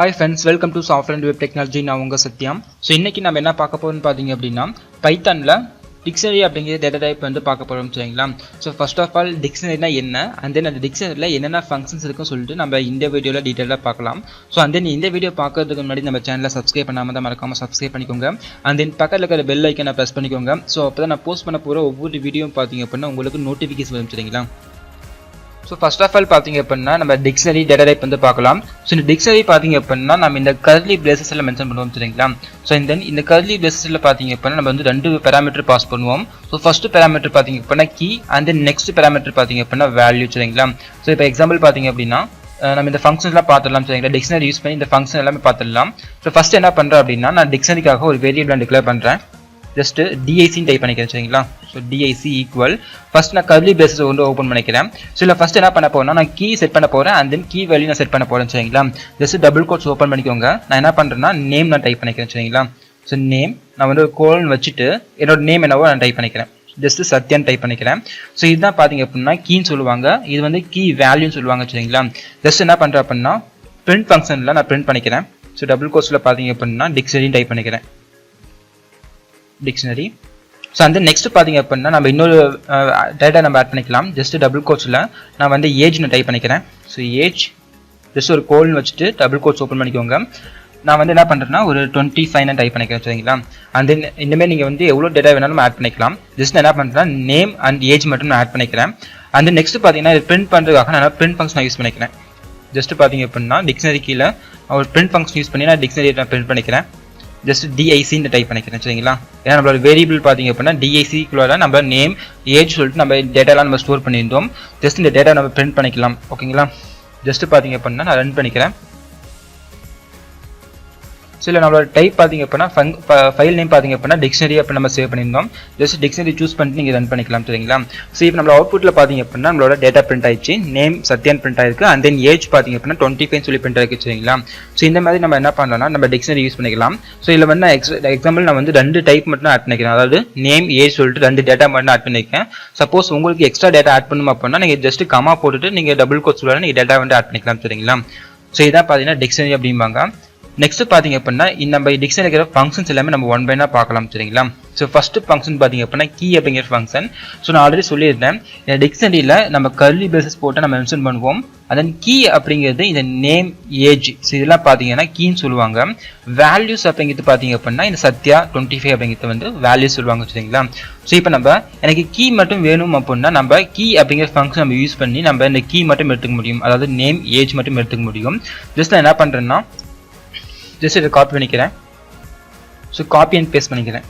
Hi friends, welcome to Software and Web Technology. நான் உங்க சத்யம். So இன்னைக்கு நம்ம என்ன பார்க்க போறோம்னு பார்த்தீங்க அப்படின்னா பைத்தானில் டிக்ஷனரி அப்படிங்கிற டேட்டா டைப் வந்து பார்க்க போகிறோம் சரிங்களா. ஸோ ஃபர்ஸ்ட் ஆஃப் ஆல் டிக்ஷனரினா என்ன அண்ட் தென் அந்த டிக்ஷனரியில் என்னென்ன ஃபங்க்ஷன்ஸ் இருக்குன்னு சொல்லிட்டு நம்ம இந்த வீடியோவில் டீட்டெயிலாக பார்க்கலாம். ஸோ அண்ட் தென் இந்த வீடியோ பார்க்கறதுக்கு முன்னாடி நம்ம சேனலை சப்ஸ்கிரைப் பண்ணாமல் தான் மறக்காமல் சப்ஸ்கிரைப் பண்ணிக்கோங்க. அண்ட் தென் பக்கத்தில் இருக்கிற பெல் ஐக்கனை ப்ரெஸ் பண்ணிக்கோங்க. ஸோ அப்போ தான் நான் போஸ்ட் பண்ண போகிற ஒவ்வொரு வீடியோ பார்த்தீங்க அப்படின்னா உங்களுக்கு நோட்டிஃபிகேஷன் வரும் சரிங்களா. ஸோ ஃபர்ஸ்ட் ஆஃப் ஆல் பார்த்தீங்க அப்படின்னா நம்ம டிக்ஷனரி டேட்டா டைப் வந்து பார்க்கலாம். ஸோ இந்த டிக்ஷனரி பார்த்தீங்க அப்படின்னா நம்ம இந்த கர்லி பிரேசஸில் மென்ஷன் பண்ணுவோம் சரிங்களா. ஸோ இந்த கர்லி பிரேசஸில் பார்த்தீங்க அப்படின்னா நம்ம வந்து ரெண்டு பேராமீட்டர் பாஸ் பண்ணுவோம். ஸோ ஃபர்ஸ்ட் பேராமீட்டர் பார்த்தீங்க அப்படின்னா key and then next parameter பார்த்தீங்க அப்படின்னா வேல்யூ சரிங்களா. ஸோ இப்போ எக்ஸாம்பிள் பார்த்தீங்க அப்படின்னா நம்ம இந்த ஃபங்க்ஷன்ஸ்லாம் பார்த்துடலாம் சரிங்களா. டிக்ஷனரி யூஸ் பண்ணி இந்த ஃபங்க்ஷன் எல்லாமே பார்த்துடலாம். ஸோ ஃபர்ஸ்ட் என்ன பண்ணுறேன் அப்படின்னா நான் டிக்ஷனரிக்காக ஒரு வேரியபிள் டிக்ளேர் பண்ணுறேன். ஜஸ்ட் டிஐசின்னு டைப் பண்ணிக்கிறேன் சரிங்களா. ஸோ டிஐசி ஈக்குவல் ஃபர்ஸ்ட் நான் கர்லி பிரேசஸ் வந்து ஓப்பன் பண்ணிக்கிறேன். ஸோ இல்லை ஃபர்ஸ்ட் என்ன பண்ண போறேன்னா நான் கீ செட் பண்ண போகிறேன் அண்ட் தென் கீ வேல்யூ நான் செட் பண்ண போகிறேன் சரிங்களா. ஜஸ்ட் டபுள் கோட்ஸ் ஓப்பன் பண்ணிக்கோங்க. நான் என்ன பண்ணுறேன்னா நேம் நான் டைப் பண்ணிக்கிறேன் சரிங்களா. ஸோ நேம் நான் வந்து ஒரு கோலன் வச்சுட்டு என்னோட நேம் என்னவோ நான் டைப் பண்ணிக்கிறேன். ஜஸ்ட் சத்யான்னு டைப் பண்ணிக்கிறேன். ஸோ இதுதான் பார்த்தீங்க அப்படின்னா கீன்னு சொல்லுவாங்க. இது வந்து கீ வேல்யூன்னு சொல்லுவாங்க சரிங்களா. ஜஸ்ட் என்ன பண்ணுறேன் அப்படின்னா பிரிண்ட் ஃபங்க்ஷனில் நான் பிரிண்ட் பண்ணிக்கிறேன். ஸோ டபுள் கோட்ஸில் பார்த்தீங்க அப்படின்னா டிக்ஷனரின்னு டைப் பண்ணிக்கிறேன். டிக்ஷனரி. ஸோ அந்த நெக்ஸ்ட் பார்த்தீங்க அப்படின்னா நம்ம இன்னொரு டேட்டா நம்ம ஆட் பண்ணிக்கலாம். ஜஸ்ட் டபுள் கோட்ஸில் நான் வந்து ஏஜ்னு டைப் பண்ணிக்கிறேன். ஸோ ஏஜ் ஜஸ்ட் ஒரு கோல்னு வச்சுட்டு டபுள் கோட்ஸ் ஓப்பன் பண்ணிக்கோங்க. நான் வந்து என்ன பண்ணுறேன்னா ஒரு 25 டைப் பண்ணிக்கிறேன் சரிங்களா. அண்ட் தென் இந்தமாதிரி நீங்கள் வந்து எவ்வளோ டேட்டா வேணாலும் ஆட் பண்ணிக்கலாம். ஜஸ்ட் நான் என்ன பண்ணுறேன்னா நேம் அண்ட் ஏஜ் மட்டும் நான் ஆட் பண்ணிக்கிறேன். அண்ட் நெக்ஸ்ட் பார்த்தீங்கன்னா இது பிரிண்ட் பண்ணுறதுக்காக நான் பிரிண்ட் ஃபங்க்ஷன் யூஸ் பண்ணிக்கிறேன். ஜஸ்ட் பார்த்தீங்க அப்படின்னா டிக்ஷனரி கீழே ஒரு பிரிண்ட் ஃபங்க்ஷன் யூஸ் பண்ணி நான் டிக்ஷனரி நான் பிரிண்ட் பண்ணிக்கிறேன். ஜஸ்ட் டிஐசின்னு டைப் பண்ணிக்கிறேன் சரிங்களா. ஏன்னா நம்மளோட வேரியபிள் பார்த்தீங்க அப்படின்னா டிஐசிக்குள்ள நம்ம நேம் ஏஜ் சொல்லிட்டு நம்ம டேட்டாலாம் நம்ம ஸ்டோர் பண்ணியிருந்தோம். ஜஸ்ட் இந்த டேட்டா நம்ம பிரிண்ட் பண்ணிக்கலாம் ஓகேங்களா. ஜஸ்ட் பார்த்தீங்க அப்படின்னா நான் ரன் பண்ணிக்கிறேன். ஸோ இல்லை நம்மளோட டைப் பார்த்தீங்க அப்படின்னா ஃபைல் நேம் பார்த்தீங்க அப்படின்னா டிக்ஷனரி அப்படி நம்ம சேவ் பண்ணியிருந்தோம். ஜஸ்ட் டிக்ஷனரி சூஸ் பண்ணிட்டு நீங்கள் ரன் பண்ணிக்கலாம் சரிங்களா. ஸோ இப்போ நம்மளோட அவுட்புட்டில் பார்த்தீங்க அப்படின்னா நம்மளோட டேட்டா பிரிண்ட் ஆயிடுச்சு. நேம் சத்யான் பிரிண்ட் ஆயிருக்கு அண்ட் தென் ஏஜ் பார்த்தீங்க அப்படின்னா 25 சொல்லி பிரிண்ட் ஆயிருக்கு சரிங்களா. ஸோ இந்த மாதிரி நம்ம என்ன பண்ணலாம்னா நம்ம டிக்ஷனரி யூஸ் பண்ணிக்கலாம். ஸோ இதில் வந்து எக்ஸாம்பிள் நான் வந்து ரெண்டு டைப் மட்டும் ஆட் பண்ணிக்கிறேன். அதாவது நேம் ஏஜ் சொல்லிட்டு ரெண்டு டேட்டா மட்டும் ஆட் பண்ணியிருக்கேன். சப்போஸ் உங்களுக்கு எக்ஸ்ட்ரா டேட்டா ஆட் பண்ணணும் அப்படின்னா நீங்கள் ஜஸ்ட் கமா போட்டுட்டு நீங்கள் டபுள் கோட்ஸ் நீங்கள் டேட்டா வந்து ஆட் பண்ணிக்கலாம் சரிங்களா. ஸோ இதான் பார்த்தீங்கன்னா டிக்ஷனரி அப்படிம்பாங்க. நெக்ஸ்ட் பார்த்தீங்க அப்படின்னா நம்ம டிக்ஷனரி இருக்கிற ஃபங்க்ஷன்ஸ் எல்லாமே நம்ம ஒன் பைனா பார்க்கலாம் சரிங்களா. ஸோ ஃபர்ஸ்ட் ஃபங்க்ஷன் பார்த்தீங்க அப்படின்னா கீ அப்படிங்கிற ஃபங்க்ஷன். ஸோ நான் ஆல்ரெடி சொல்லியிருந்தேன் இந்த டிக்ஷனரியில் நம்ம கர்லி பிரேசஸ் போட்டு நம்ம மென்ஷன் பண்ணுவோம். அதன் கீ அப்படிங்கிறது இந்த நேம் ஏஜ். ஸோ இதெல்லாம் பார்த்தீங்கன்னா கீன்னு சொல்லுவாங்க. வேல்யூஸ் அப்படிங்கிறது பார்த்தீங்க அப்படின்னா இந்த சத்யா 25 அப்படிங்கிறது வந்து வேல்யூஸ் சொல்லுவாங்க சரிங்களா. ஸோ இப்போ நம்ம எனக்கு கீ மட்டும் வேணும் அப்படின்னா நம்ம கீ அப்படிங்கிற ஃபங்க்ஷன் நம்ம யூஸ் பண்ணி நம்ம இந்த கீ மட்டும் எடுத்துக்க முடியும். அதாவது நேம் ஏஜ் மட்டும் எடுத்துக்க முடியும். ஜஸ்ட் நான் என்ன பண்ணுறேன்னா ஜஸ்ட் இதை காப்பி பண்ணிக்கிறேன். ஸோ காப்பி அண்ட் பேஸ்ட் பண்ணிக்கிறேன்.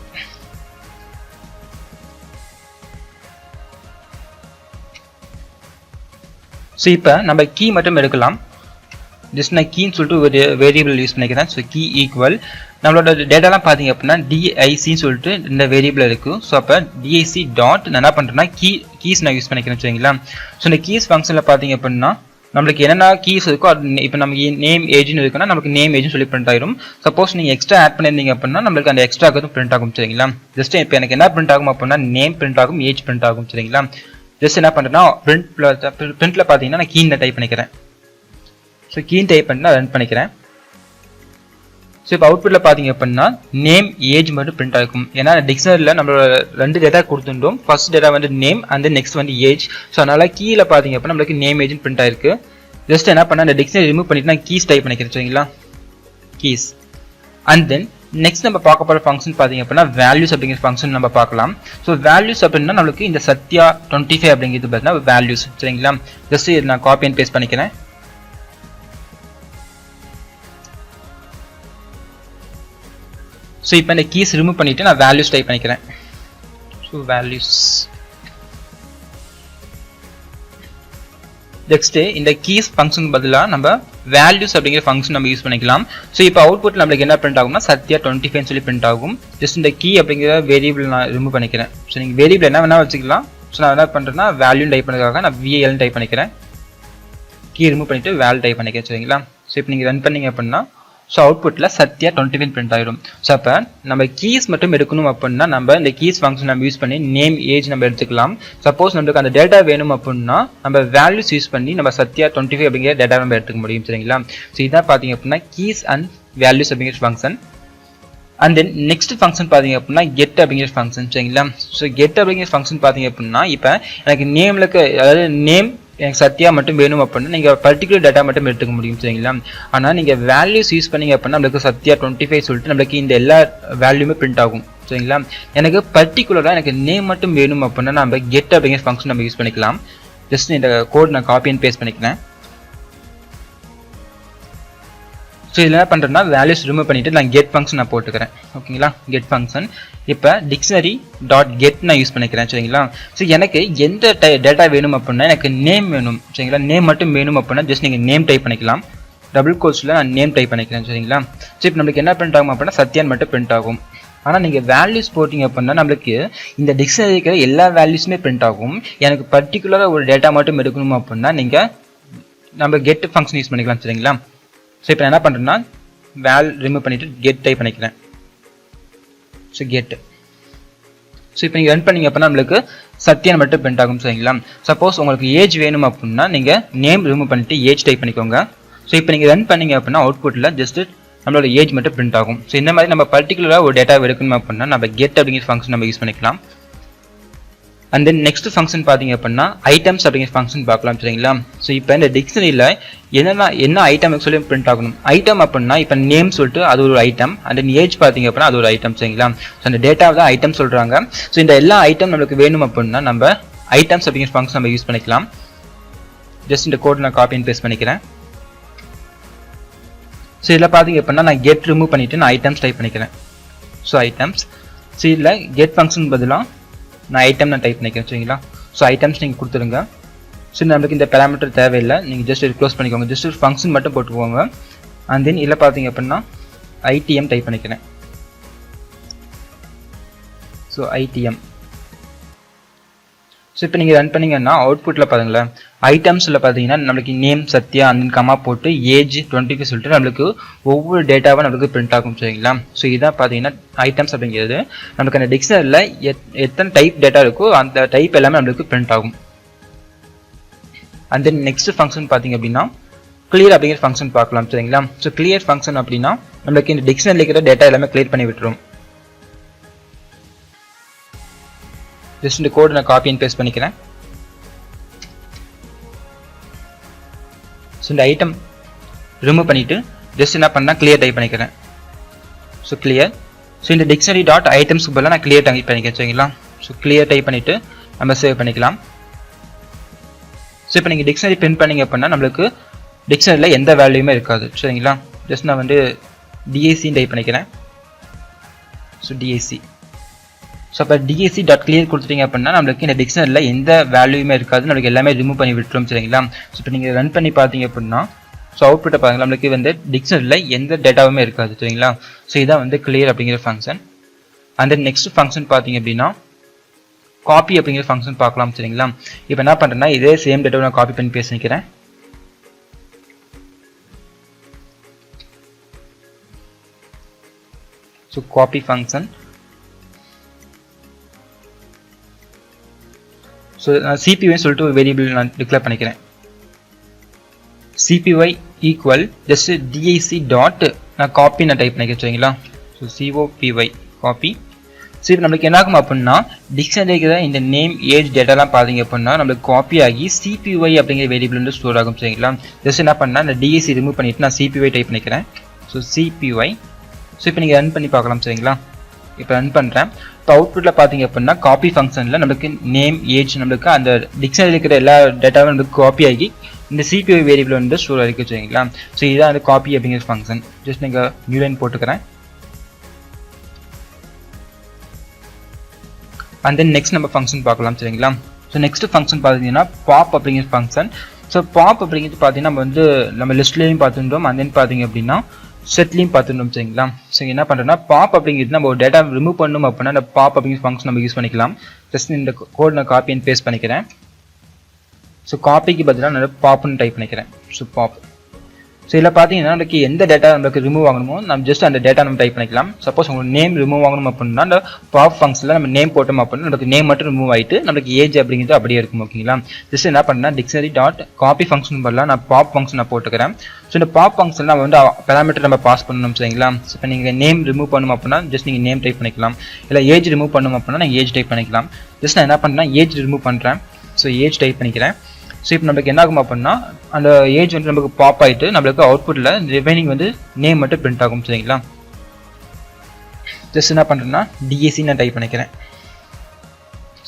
ஸோ இப்போ நம்ம கீ மட்டும் எடுக்கலாம். ஜஸ்ட் நான் கீன்னு சொல்லிட்டு ஒரு வேரியபிள் யூஸ் பண்ணிக்கிறேன். ஸோ கீ ஈக்குவல் நம்மளோட டேட்டாலாம் பார்த்தீங்க அப்படின்னா டிஐசின்னு சொல்லிட்டு இந்த வேரியபிள் இருக்குது. ஸோ அப்போ டிஐசி டாட் நான் என்ன பண்ணுறேன்னா கீஸ் நான் யூஸ் பண்ணிக்கிறேன் சரிங்களா. ஸோ இந்த கீஸ் ஃபங்க்ஷனில் பார்த்தீங்க அப்படின்னா நம்மளுக்கு என்னென்ன கீஸ் இருக்கோ அது இப்போ நமக்கு நேம் ஏஜ்னு இருக்குன்னா நமக்கு நேம் ஏஜ்னு சொல்லி பிரிண்ட் ஆயிரும். சப்போஸ் நீங்கள் எக்ஸ்ட்ரா ஆட் பண்ணியிருந்தீங்க அப்படின்னா நம்மளுக்கு அந்த எக்ஸ்ட்ரா பிரிண்ட் ஆகும் சரிங்களா. ஜஸ்ட் இப்போ எனக்கு என்ன பிரிண்ட் ஆகும் அப்படின்னா நேம் பிரிண்ட் ஆகும், ஏஜ் பிரிண்ட் ஆகும் சரிங்களா. ஜஸ்ட் என்ன பண்ணுறேன்னா பிரிண்ட்ல பார்த்தீங்கன்னா நான் கீன்னு டைப் பண்ணிக்கிறேன். ஸோ கீன் டைப் பண்ணி நான் ரன் பண்ணிக்கிறேன். ஸோ இப்போ அவுட்புட்டில் பார்த்தீங்க அப்படின்னா நேம் ஏஜ் மட்டும் பிரிண்ட் ஆகும். ஏன்னா டிக்ஷனரியில் நம்மளோட ரெண்டு டேட்டா கொடுத்துட்டோம். ஃபர்ஸ்ட் டேட்டா வந்து நேம் அண்ட் தென் நெக்ஸ்ட் வந்து ஏஜ். ஸோ அதனால கீழே பார்த்தீங்க அப்படின்னா நம்மளுக்கு நேம் ஏஜ் பிரிண்ட் ஆயிருக்கு. ஜஸ்ட் என்ன பண்ண அந்த டிக்ஷனரி ரிமூவ் பண்ணிட்டு நான் கீஸ் டைப் பண்ணிக்கிறேன் சரிங்களா. கீஸ் அண்ட் தென் நெக்ஸ்ட் நம்ம பார்க்க போகிற ஃபங்க்ஷன் பார்த்தீங்க அப்படின்னா வேல்யூஸ் அப்படிங்கிற ஃபங்க்ஷன் நம்ம பார்க்கலாம். ஸோ வேல்யூஸ் அப்படின்னா நம்மளுக்கு இந்த சத்யா 25 அப்படிங்கிறது பார்த்தீங்கன்னா வேல்யூஸ் சரிங்களா. ஜஸ்ட் இதை நான் காப்பி அண்ட் பேஸ்ட் பண்ணிக்கிறேன். ஸோ இப்போ இந்த கீஸ் ரிமூவ் பண்ணிவிட்டு நான் வேல்யூஸ் டைப் பண்ணிக்கிறேன். ஸோ வேல்யூஸ் நெக்ஸ்ட்டு இந்த கீஸ் ஃபங்க்ஷன் பதிலாக நம்ம வேல்யூஸ் அப்படிங்கிற ஃபங்க்ஷன் நம்ம யூஸ் பண்ணிக்கலாம். ஸோ இப்போ அவுட்புட் நம்மளுக்கு என்ன பிரிண்ட் ஆகும்னா சத்யா 25 சொல்லி பிரிண்ட் ஆகும். ஜஸ்ட் இந்த கீ அப்படிங்கிற வேரியபிள் நான் ரிமூவ் பண்ணிக்கிறேன். ஸோ நீங்கள் வேரியபிள் என்ன வேணால் வச்சுக்கலாம். ஸோ நான் என்ன பண்ணுறேன்னா வேல்யூ டைப் பண்ணுறதுக்காக நான் VAL டைப் பண்ணிக்கிறேன். கீ ரிமூவ் பண்ணிவிட்டு வேல் டைப் பண்ணிக்கிறேன் சரிங்களா. ஸோ இப்போ நீங்கள் ரன் பண்ணிங்க அப்படின்னா ஸோ அவுட்புட்டில் சத்யா 25 பிரிண்ட் ஆகிடும். ஸோ அப்போ நம்ம கீஸ் மட்டும் எடுக்கணும் அப்படின்னா நம்ம இந்த கீஸ் ஃபங்க்ஷன் நம்ம யூஸ் பண்ணி நேம் ஏஜ் நம்ம எடுத்துக்கலாம். சப்போஸ் நம்மளுக்கு அந்த டேட்டா வேணும் அப்படின்னா நம்ம வேல்யூஸ் யூஸ் பண்ணி நம்ம சத்யா 25 அப்படிங்கிற டேட்டா நம்ம எடுத்துக்க முடியும். சரிங்களா? ஸோ இதான் பார்த்தீங்க அப்படின்னா கீஸ் அண்ட் வேல்யூஸ் அப்படிங்கிற function. And then next function பார்த்தீங்க அப்படின்னா கெட் அப்படிங்கிற ஃபங்க்ஷன். சரிங்களா? ஸோ கெட் அப்படிங்கிற ஃபங்க்ஷன் பார்த்தீங்க அப்படின்னா இப்போ எனக்கு நேமில் அதாவது நேம் எனக்கு சத்யா மட்டும் வேணும் அப்படின்னா நீங்கள் பர்டிகுலர் டேட்டா மட்டும் எடுத்துக்க முடியும். சரிங்களா? ஆனால் நீங்கள் வேல்யூஸ் யூஸ் பண்ணீங்க அப்படின்னா நம்மளுக்கு சத்யா 25 சொல்லிட்டு நம்மளுக்கு இந்த எல்லா வேல்யூமே பிரிண்ட் ஆகும். சரிங்களா? எனக்கு பர்டிகுலராக எனக்கு நேம் மட்டும் வேணும் அப்படின்னா நம்ம கெட் அப்படிங்கிற ஃபங்க்ஷன் நம்ம யூஸ் பண்ணிக்கலாம். ஜஸ்ட் இந்த கோட் நான் காப்பி அண்ட் பேஸ்ட் பண்ணிக்கிறேன். ஸோ இதில் என்ன பண்ணுறேன்னா வேல்யூஸ் ரிமூவ் பண்ணிவிட்டு நான் கெட் ஃபங்க்ஷன் நான் போட்டுக்கிறேன். ஓகேங்களா? கெட் ஃபங்க்ஷன் இப்போ டிக்ஷனரி டாட் கெட் நான் யூஸ் பண்ணிக்கிறேன். சரிங்களா? ஸோ எனக்கு எந்த டேட்டா வேணும் அப்படின்னா எனக்கு நேம் வேணும். சரிங்களா? நேம் மட்டும் வேணும் அப்படின்னா ஜஸ்ட் நீங்கள் நேம் டைப் பண்ணிக்கலாம். டபுள் கோட்ஸில் நான் நேம் டைப் பண்ணிக்கிறேன். சரிங்களா? ஸோ இப்போ நம்மளுக்கு என்ன பிரிண்ட் ஆகும் அப்படின்னா சத்யான் மட்டும் பிரிண்ட் ஆகும். ஆனால் நீங்கள் வேல்யூஸ் போட்டிங்க அப்படின்னா நம்மளுக்கு இந்த டிக்ஷனரி இருக்கிற எல்லா வேல்யூஸுமே பிரிண்ட் ஆகும். எனக்கு பர்டிகுலராக ஒரு டேட்டா மட்டும் எடுக்கணும் அப்படின்னா நீங்கள் நம்ம கெட் ஃபங்க்ஷன் யூஸ் பண்ணிக்கலாம். சரிங்களா? ஸோ இப்போ நான் என்ன பண்ணுறேன்னா வேல் ரிமூவ் பண்ணிவிட்டு கெட் டைப் பண்ணிக்கிறேன். So get. ஸோ இப்போ நீங்கள் ரன் பண்ணிங்க அப்படின்னா நம்மளுக்கு சத்யான் மட்டும் பிரிண்ட் ஆகும். சரிங்களா? சப்போஸ் உங்களுக்கு ஏஜ் வேணும் அப்படின்னா நீங்கள் நேம் ரிமூவ் பண்ணிவிட்டு ஏஜ் டைப் பண்ணிக்கோங்க. ஸோ இப்போ நீங்கள் ரன் பண்ணிங்க அப்படின்னா அவுட்புட்டில் ஜஸ்ட் நம்மளோட ஏஜ் மட்டும் பிரிண்ட் ஆகும். ஸோ இந்த மாதிரி நம்ம பர்டிகுலராக ஒரு டேட்டா எடுக்கணும் அப்படின்னா நம்ம கெட் அப்படிங்கிற ஃபங்க்ஷன் நம்ம யூஸ் பண்ணிக்கலாம். அண்ட் தென் நெக்ஸ்ட் ஃபங்க்ஷன் பார்த்தீங்க அப்படின்னா ஐட்டம்ஸ் அப்படிங்கிற ஃபங்க்ஷன் பார்க்கலாம். சரிங்களா? ஸோ இப்போ இந்த டிக்ஷனரியில் என்ன ஐட்டம் சொல்லி பிரிண்ட் ஆகணும். ஐட்டம் அப்படின்னா இப்போ நேம் சொல்லிட்டு அது ஒரு ஐட்டம். அண்ட் தென் ஏஜ் பார்த்தீங்க அப்படின்னா அது ஒரு ஐட்டம். சரிங்களா? ஸோ அந்த டேட்டாவை தான் ஐட்டம் சொல்கிறாங்க. ஸோ இந்த எல்லா ஐட்டம் நம்மளுக்கு வேணும் அப்படின்னா நம்ம ஐட்டம்ஸ் அப்படிங்கிற ஃபங்க்ஷன் நம்ம யூஸ் பண்ணிக்கலாம். ஜஸ்ட் இந்த கோட் நான் காப்பி அண்ட் பேஸ்ட் பண்ணிக்கிறேன். ஸோ இதில் பார்த்தீங்க அப்படின்னா நான் கெட் ரிமூவ் பண்ணிவிட்டு நான் ஐட்டம்ஸ் டைப் பண்ணிக்கிறேன். So items. ஸோ இதில் கெட் ஃபங்க்ஷன் பதிலாக நான் ஐட்டம் நான் டைப் பண்ணிக்கிறேன். சரிங்களா? ஸோ ஐட்டம்ஸ் நீங்கள் கொடுத்துருங்க. ஸோ நம்மளுக்கு இந்த பேராமீட்டர் தேவையில்லை. நீங்கள் ஜஸ்ட் இது க்ளோஸ் பண்ணிக்கோங்க. ஜஸ்ட் ஒரு ஃபங்க்ஷன் மட்டும் போட்டுக்கோங்க. அண்ட் தென் இதில் பார்த்தீங்க அப்படின்னா ஐடிஎம் டைப் பண்ணிக்கிறேன். So IDM. ஸோ இப்போ நீங்கள் ரன் பண்ணிங்கன்னா அவுட்புட்டில் பாருங்களேன் ஐட்டம்ஸில் பார்த்தீங்கன்னா நம்மளுக்கு நேம் சத்யா அந்த கமா போட்டு ஏஜ் 25 சொல்லிட்டு நம்மளுக்கு ஒவ்வொரு டேட்டாவும் நம்மளுக்கு பிரிண்ட் ஆகும். சரிங்களா? ஸோ இதான் பார்த்தீங்கன்னா ஐட்டம்ஸ் அப்படிங்கிறது நம்மளுக்கு அந்த டிக்ஷனரியில் எத்தனை டைப் டேட்டா இருக்கோ அந்த டைப் எல்லாமே நம்மளுக்கு பிரிண்ட் ஆகும். அண்ட் தென் நெக்ஸ்ட் ஃபங்க்ஷன் பார்த்தீங்க அப்படின்னா கிளியர் அப்படிங்கிற ஃபங்க்ஷன் பார்க்கலாம். சரிங்களா? ஸோ கிளியர் ஃபங்க்ஷன் அப்படின்னா நம்மளுக்கு இந்த டிக்ஷனரியில் இருக்கிற டேட்டா எல்லாமே கிளியர் பண்ணி விட்டுரும். ஜஸ்ட் இந்த கோட் நான் காப்பி அண்ட் பேஸ்ட் பண்ணிக்கிறேன். ஸோ இந்த ஐட்டம் ரிமூவ் பண்ணிவிட்டு ஜஸ்ட் என்ன பண்ணால் கிளியர் டைப் பண்ணிக்கிறேன். So clear. ஸோ இந்த டிக்ஷனரி டாட் ஐட்டம்ஸ்க்கு பதிலாக நான் கிளியர் டைப் பண்ணிக்கிறேன். சரிங்களா? ஸோ கிளியர் டைப் பண்ணிவிட்டு நம்ம சேவ் பண்ணிக்கலாம். ஸோ இப்போ நீங்கள் டிக்ஷனரி பிரிண்ட் பண்ணிங்க அப்படின்னா நம்மளுக்கு டிக்ஷனரியில் எந்த வேல்யூமே இருக்காது. சரிங்களா? ஜஸ்ட் நான் வந்து டிஏசின்னு டைப் பண்ணிக்கிறேன். So DAC. ஸோ அப்போ டிஎஸ்சி டாட் கிளியர் கொடுத்துட்டீங்க அப்படின்னா நம்மளுக்கு இந்த டிக்ஷனரியில் எந்த வேல்யூமே இருக்காது. நம்மளுக்கு எல்லாமே ரிமூவ் பண்ணி விட்டுரும். சரிங்களா? ஸோ இப்போ நீங்கள் ரன் பண்ணி பார்த்தீங்க அப்படின்னா ஸோ அவுட்புட்டை பாருங்கள் நம்மளுக்கு வந்து டிக்ஷனரியில் எந்த டேட்டாவுமே இருக்காது. சரிங்களா? ஸோ இதான் வந்து கிளியர் அப்படிங்கிற function. And then next function பார்த்தீங்க அப்படின்னா காப்பி அப்படிங்கிற ஃபங்க்ஷன் பார்க்கலாம். சரிங்களா? இப்போ என்ன பண்ணுறேன்னா இதே சேம் டேட்டாவை நான் காப்பி பண்ணி பேசி நிற்கிறேன். So copy function. So CPY சொல்லிட்டு ஒரு வேரியபிள் நான் டிக்ளேர் பண்ணிக்கிறேன். CPY equal just DIC dot நான் காப்பி நான் டைப் பண்ணிக்கிறேன். சரிங்களா? So சிஓபிஒய் copy. ஸோ இப்போ நம்மளுக்கு என்ன ஆகும் அப்படின்னா டிக்ஷனரி இருக்கிற இந்த நேம் ஏஜ் டேட்டாலாம் பார்த்தீங்க அப்படின்னா நம்மளுக்கு காப்பி ஆகி சிபிஒய் அப்படிங்கிற வேரியபிள் வந்து ஸ்டோர் ஆகும். சரிங்களா? ஜஸ்ட் என்ன பண்ணால் இந்த டிஐசி ரிமூவ் பண்ணிவிட்டு நான் சிபிஒய் டைப் பண்ணிக்கிறேன். ஸோ சிபிஒய். ஸோ இப்போ நீங்கள் ரன் பண்ணி பார்க்கலாம். சரிங்களா? இப்போ ரன் பண்ணுறேன். இப்போ அவுட்புட்டில் பார்த்தீங்க அப்படின்னா காப்பி ஃபங்க்ஷனில் நம்மளுக்கு நேம் ஏஜ் நம்மளுக்கு அந்த டிக்ஷனரி இருக்கிற எல்லா டேட்டாவும் நம்மளுக்கு காப்பி ஆகி இந்த சிபிஒய் வேரியபிள் வந்து ஸ்டோர் ஆகிருக்கு. சரிங்களா? ஸோ இதான் வந்து காப்பி அப்படிங்கிற ஃபங்க்ஷன். ஜஸ்ட் நீங்கள் நியூ லைன் போட்டுக்கிறேன். அண்ட் தென் நெக்ஸ்ட் நம்ம ஃபங்க்ஷன் பார்க்கலாம். சரிங்களா? ஸோ நெக்ஸ்ட் ஃபங்க்ஷன் பார்த்தீங்கன்னா பாப் அப்படிங்கிற ஃபங்க்ஷன். ஸோ பாப் அப்படிங்கிறது பார்த்தீங்கன்னா நம்ம வந்து நம்ம லிஸ்ட்லேயும் பார்த்துட்டோம். அண்ட் தென் பார்த்தீங்க அப்படின்னா செட்லையும் பார்த்துட்டோம். சரிங்களா? ஸோ என்ன பண்ணுறோன்னா பாப் அப்படிங்கிறது நம்ம ஒரு டேட்டா ரிமூவ் பண்ணணும் அப்படின்னா அந்த பாப் அப்படிங்கிற ஃபங்க்ஷன் நம்ம யூஸ் பண்ணிக்கலாம். ஜஸ்ட் இந்த கோட் நான் காப்பி அண்ட் பேஸ்ட் பண்ணிக்கிறேன். ஸோ காப்பிக்கு பதிலாக நான் பாப்னு டைப் பண்ணிக்கிறேன். So pop. ஸோ இதில் பார்த்தீங்கன்னா நமக்கு எந்த டேட்டா நமக்கு ரிமூவ் ஆகணுமோ நம்ம ஜஸ்ட் அந்த டேட்டா நம்ம டைப் பண்ணிக்கலாம். சப்போஸ் உங்களுக்கு நேம் ரிமூவ் ஆகணும் அப்படின்னா அந்த பாப் ஃபங்க்ஷனில் நம்ம நேம் போட்டோம் அப்படின்னா நமக்கு நேம் மட்டும் ரிமூவ் ஆகிட்டு நமக்கு ஏஜ் அப்படிங்கிறது அப்படியே இருக்கும். ஓகேங்களா, ஜஸ்ட் என்ன பண்ணால் டிக்ஷனரி டாட் காப்பி ஃபங்க்ஷன் பதிலாக நான் பாப் ஃபங்க்ஷன் நான் போட்டுக்கிறேன். ஸோ இந்த பாப் ஃபங்க்ஷன் நம்ம வந்து பேராமீட்டர் நம்ம பாஸ் பண்ணணும் சரிங்களா. ஸோ இப்போ நீங்கள் நேம் ரிமூவ் பண்ணணும் அப்படின்னா ஜஸ்ட் நீங்கள் நேம் டைப் பண்ணிக்கலாம். இல்லை ஏஜ் ரிமூவ் பண்ணணும் அப்படின்னா நீங்கள் ஏஜ் டைப் பண்ணிக்கலாம். ஜஸ்ட் நான் என்ன பண்ணுறேன் ஏஜ் ரிமூவ் பண்ணுறேன். ஸோ ஏஜ் டைப் பண்ணிக்கிறேன். ஸோ இப்போ நமக்கு என்ன ஆகும் அப்படின்னா அந்த ஏஜ் வந்து நமக்கு பாப் ஆகிட்டு நம்மளுக்கு அவுட்புட்டில் ரிமைனிங் வந்து நேம் மட்டும் பிரிண்ட் ஆகும் சரிங்களா. ஜஸ்ட் என்ன பண்ணுறேன்னா டிஎஸ்சி நான் டைப் பண்ணிக்கிறேன்.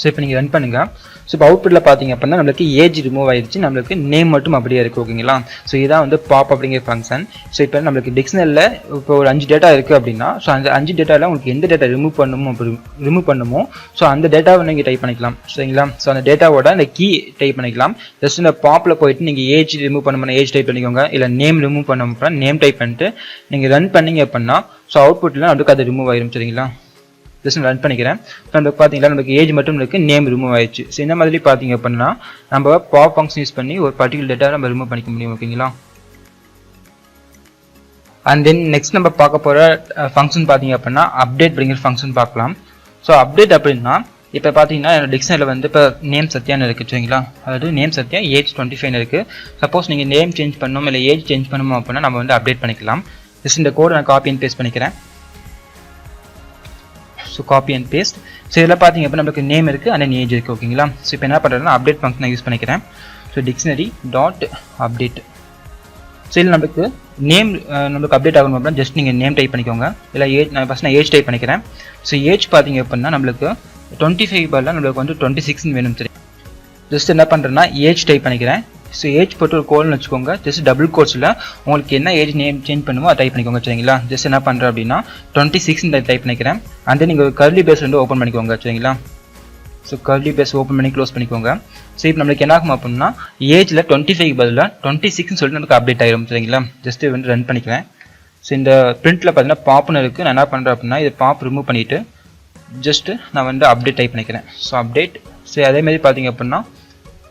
ஸோ இப்போ நீங்கள் ரன் பண்ணுங்கள். ஸோ இப்போ அவுட்புட்டில் பார்த்தீங்க அப்படின்னா நம்மளுக்கு ஏஜ் ரிமூவ் ஆயிடுச்சு, நம்மளுக்கு நேம் மட்டும் அப்படியே இருக்குது. ஓகேங்களா, ஸோ இதான் வந்து பாப் அப்படிங்கிற ஃபங்க்ஷன். ஸோ இப்போ நம்மளுக்கு டிக்ஷனரியில் இப்போ ஒரு 5 டேட்டா இருக்குது அப்படின்னா ஸோ அந்த 5 டேட்டாவில் உங்களுக்கு எந்த டேட்டா ரிமூவ் பண்ணுமோ ஸோ அந்த டேட்டாவை நீங்கள் டைப் பண்ணிக்கலாம் சரிங்களா. ஸோ அந்த டேட்டாவோட அந்த கீ டைப் பண்ணிக்கலாம். ஜஸ்ட் இந்த பாப்பில் போயிட்டு நீங்கள் ஏஜ் ரிமூவ் பண்ண ஏஜ் டைப் பண்ணிக்கோங்க. இல்லை நேம் ரிமூவ் பண்ண நேம் டைப் பண்ணிட்டு நீங்கள் ரன் பண்ணீங்க அப்படின்னா ஸோ அவுட்புட்டில் நம்மளுக்கு அது ரிமூவ் ஆயிரும் சரிங்களா. ஜஸ்ட் ரன் பண்ணிக்கிறேன். நம்மளுக்கு பார்த்தீங்களா நமக்கு ஏஜ் மட்டும் இருக்கு, நேம் ரிமூவ் ஆயிடுச்சு. ஸோ இந்த மாதிரி பார்த்தீங்க அப்படின்னா நம்ம பாப் ஃபங்க்ஷன் யூஸ் பண்ணி ஒரு பர்டிகுலர் டேட்டா நம்ம ரிமூவ் பண்ணிக்க முடியும். ஓகேங்களா, அண்ட் தென் நெக்ஸ்ட் நம்ம பார்க்க போகிற ஃபங்க்ஷன் பார்த்தீங்க அப்படின்னா அப்டேட் அப்படிங்கிற ஃபங்க்ஷன் பார்க்கலாம். ஸோ அப்டேட் அப்படின்னா இப்போ பார்த்தீங்கன்னா டிக்ஷனரியில் வந்து இப்போ நேம் சத்யான்னு இருக்குது சரிங்களா. அதாவது நேம் சத்யா ஏஜ் 25 இருக்குது. சப்போஸ் நீங்கள் நேம் சேஞ்ச் பண்ணணும் இல்லை ஏஜ் சேஞ்ச் பண்ணணும் அப்படின்னா நம்ம வந்து அப்டேட் பண்ணிக்கலாம். ஜஸ்ட் இந்த கோடை நான் காப்பி அண்ட் பேஸ்ட் பண்ணிக்கிறேன். So copy and paste. So இதில் பார்த்தீங்க அப்படின்னா நமக்கு நேம் இருக்குது அண்ட் ஏஜ் இருக்குது. ஓகேங்களா, ஸோ இப்போ என்ன பண்ணுறதுன்னா அப்டேட் ஃபங்க்ஷன் யூஸ் பண்ணிக்கிறேன். So dictionary dot update. So இதில் நமக்கு நேம் நமக்கு அப்டேட் ஆகணும் அப்படின்னா ஜஸ்ட் நீங்கள் நேம் டைப் பண்ணிக்கோங்க. இல்லை ஏஜ் நான் ஏஜ் டைப் பண்ணிக்கிறேன். ஸோ ஏஜ் பார்த்தீங்க அப்படின்னா நம்மளுக்கு 25 பதிலாக நம்மளுக்கு வந்து 26 வேணும் சரி. ஜஸ்ட் என்ன பண்ணுறேன்னா ஏஜ் டைப் பண்ணிக்கிறேன். ஸோ ஏஜ் போட்டு ஒரு கோல்னு வச்சுக்கோங்க. ஜஸ்ட் டபுள் கோட்ஸில் உங்களுக்கு என்ன ஏஜ் நேம் சேஞ்ச் பண்ணுமோ அதை டைப் பண்ணிக்கோங்க சரிங்களா. ஜஸ்ட் என்ன பண்ணுறேன் அப்படின்னா 26 டைப் பண்ணிக்கிறேன். அண்ட் தென் நீங்கள் கர்லி பேஸ் வந்து ஓப்பன் பண்ணிக்கோங்க சரிங்களா. ஸோ கர்லி பேஸ் ஓப்பன் பண்ணி க்ளோஸ் பண்ணிக்கோங்க. ஸோ இப்போ நம்மளுக்கு என்ன ஆகும் அப்படின்னா ஏஜில் 25 பதிலாக 26 சொல்லிட்டு நமக்கு அப்டேட் ஆகிடும் சரிங்களா. ஜஸ்ட் வந்து ரன் பண்ணிக்கிறேன். ஸோ இந்த பிரிண்ட்டில் பார்த்தீங்கன்னா பாப்னு இருக்குது. நான் என்ன பண்ணுறேன் அப்படின்னா இதை பாப் ரிமூவ் பண்ணிவிட்டு ஜஸ்ட்டு நான் வந்து அப்டேட் டைப் பண்ணிக்கிறேன். So update. ஸோ அதேமாதிரி பார்த்தீங்க அப்படின்னா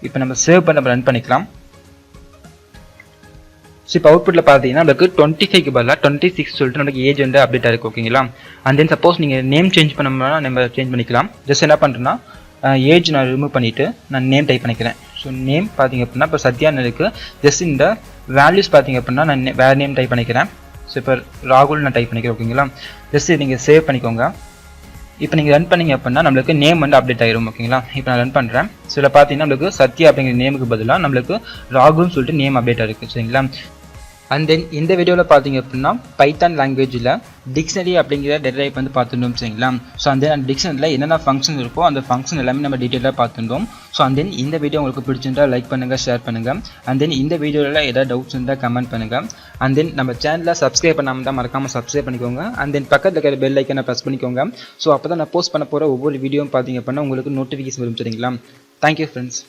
இப்போ நம்ம சேவ் பண்ணி நம்ம ரன் பண்ணிக்கலாம். ஸோ இப்போ அவுட்புட்டில் பார்த்தீங்கன்னா நமக்கு 25க்கு பதிலாக 26 சொல்லிட்டு நமக்கு ஏஜ் வந்து அப்டேட் ஆகிருக்கு. ஓகேங்களா, அண்ட் தென் சப்போஸ் நீங்கள் நேம் சேஞ்ச் பண்ணோம்னா நம்ம சேஞ்ச் பண்ணிக்கலாம். ஜஸ்ட் என்ன பண்ணுறேன்னா ஏஜ் நான் ரிமூவ் பண்ணிவிட்டு நான் நேம் டைப் பண்ணிக்கிறேன். ஸோ நேம் பார்த்தீங்க அப்படின்னா இப்போ சத்யான்னு இருக்குது. ஜஸ்ட் இந்த வேல்யூஸ் பார்த்தீங்க அப்படின்னா நான் வேறு நேம் டைப் பண்ணிக்கிறேன். ஸோ இப்போ ராகுல் நான் டைப் பண்ணிக்கிறேன். ஓகேங்களா, ஜஸ்ட் நீங்கள் சேவ் பண்ணிக்கோங்க. இப்போ நீங்கள் ரன் பண்ணிங்க அப்படின்னா நம்மளுக்கு நேம் வந்து அப்டேட் ஆகிரும். ஓகேங்களா, இப்போ நான் ரன் பண்ணுறேன். ஸோ இதில் பார்த்தீங்கன்னா நம்மளுக்கு சத்யா அப்படிங்கிற நேமுக்கு பதிலாக நம்மளுக்கு ராகுல்னு சொல்லிட்டு நேம் அப்டேட் ஆகிருக்கு சரிங்களா. அண்ட் தென் இந்த வீடியோவில் பார்த்தீங்க அப்படின்னா பைத்தான் லாங்குவேஜில் டிக்ஷனரி அப்படிங்கிற டேட்டா டைப் வந்து பார்த்துட்டோம் சரிங்களா. ஸோ அந்த டிக்ஷனரியில் என்னென்ன ஃபங்க்ஷன் இருக்கோ அந்த ஃபங்க்ஷன் எல்லாமே நம்ம டீட்டெயிலாக பார்த்துட்டோம். ஸோ அண்ட் தென் இந்த வீடியோ உங்களுக்கு பிடிச்சிருந்தா லைக் பண்ணுங்கள், ஷேர் பண்ணுங்கள். அண்ட் தென் இந்த வீடியோவில் ஏதாவது டவுட்ஸ் இருந்தால் கமெண்ட் பண்ணுங்கள். அண்ட் தென் நம்ம சேனலில் சப்ஸ்கிரைப் பண்ணாமல் தான் மறக்காமல் சப்ஸ்கிரைப் பண்ணிக்கோங்க. அண்ட் தென் பக்கத்தில் இருக்கிற பெல் ஐக்கனை ப்ரெஸ் பண்ணிக்கோங்க. ஸோ அப்போ தான் நான் போஸ்ட் பண்ண போகிற ஒவ்வொரு வீடியோவும் பார்த்தீங்க அப்படின்னா உங்களுக்கு நோட்டிஃபிகேஷன் வரும் சரிங்களா. Thank you friends.